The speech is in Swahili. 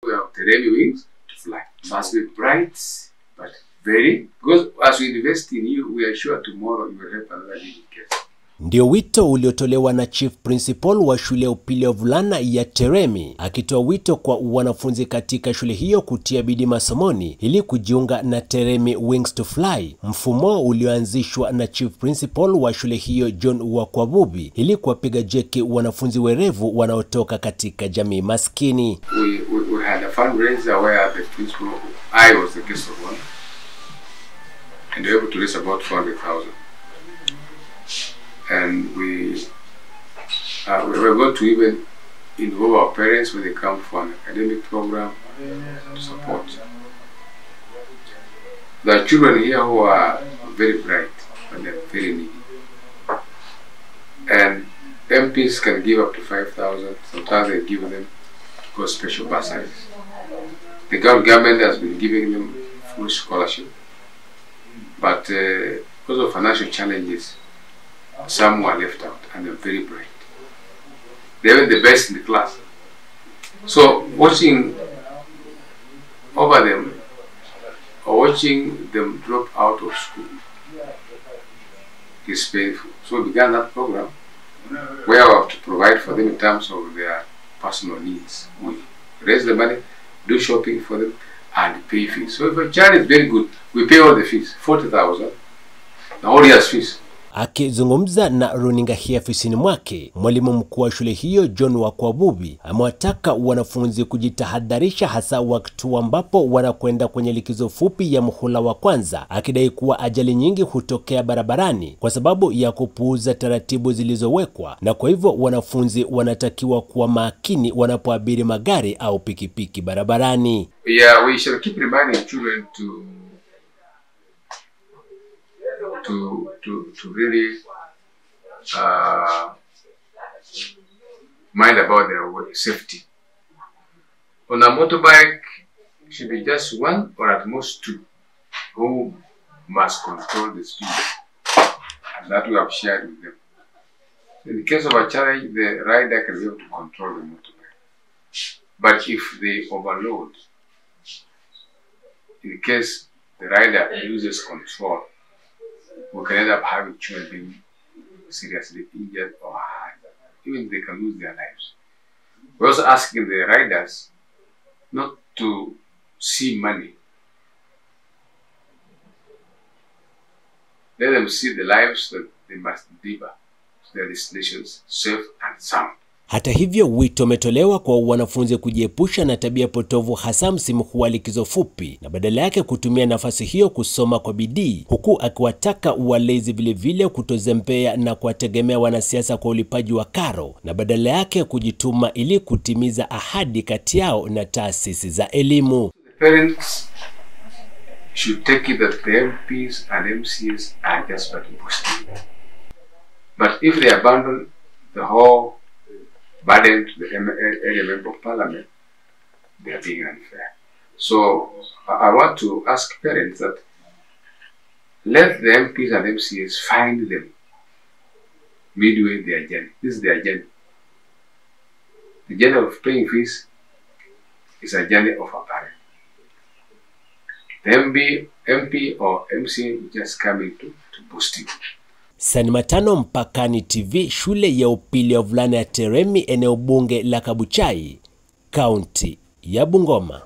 We have Teremi Wings to Fly. Must be bright, but very, because as we invest in you, we are sure tomorrow you will help another living case. Ndio wito uliotolewa na Chief Principal wa shule ya upili ya vulana ya Teremi, akitoa wito kwa wanafunzi katika shule hiyo kutia bidii masomoni ili kujiunga na Teremi Wings to Fly, mfumo ulioanzishwa na Chief Principal wa shule hiyo John Wakwabubi ili kuwapiga jeki wanafunzi werevu wanaotoka katika jamii maskini. We had a fundraiser where the principal, I was the guest of one, and we were able to raise about 400,000. And we were going to even involve our parents when they come for an academic program to support. There are children here who are very bright, but they're very needy. And MPs can give up to 5,000. Sometimes they give them to go special bursaries. The government has been giving them full scholarship, but because of financial challenges, some were left out, and they're very bright. They were the best in the class. So watching over them, or watching them drop out of school, is painful. So we began that program where we have to provide for them in terms of their personal needs. We raise the money, do shopping for them, and pay fees. So if a child is very good, we pay all the fees, 40,000, the whole year's fees. Akizungumza na runinga hii afisini mwake, mwalimu mkuu wa shule hiyo John Wakwabubi amewataka wanafunzi kujitahadharisha hasa wakati ambapo wanakwenda kwenye likizo fupi ya muhula wa kwanza, akidai kuwa ajali nyingi hutokea barabarani kwa sababu ya kupuuza taratibu zilizowekwa, na kwa hivyo wanafunzi wanatakiwa kuwa makini wanapoabiri magari au pikipiki barabarani. Yeah, we should keep reminding children to really mind about their safety. On a motorbike, it should be just one or at most two who must control the speed, and that we have shared with them. In the case of a challenge, the rider can be able to control the motorbike. But if they overload, in case the rider loses control, we can end up having children being seriously injured or hurt. Even they can lose their lives. We're also asking the riders not to see money. Let them see the lives that they must deliver to their destinations safe and sound. Hata hivyo, wito umetolewa kwa wanafunzi kujiepusha na tabia potovu hasa msimu huu wa likizo fupi, na badala yake kutumia nafasi hiyo kusoma kwa bidii, huku akiwataka walezi vile kutozembea na kuwategemea wanasiasa kwa ulipaji wa karo, na badala yake kujituma ili kutimiza ahadi kati yao na taasisi za elimu. Parents should take it that the MPs and MCs are just but boosting. But if they abandon the whole burden to the area member of parliament, they are being unfair. So I want to ask parents that let the MPs and MCs find them midway their journey. This is their journey. The journey of paying fees is a journey of a parent. The MP or MC just coming to boost you. Sani Matano, Mpakani TV, shule ya upili ya vulana ya Teremi, eneo bunge la Kabuchai, kaunti ya Bungoma.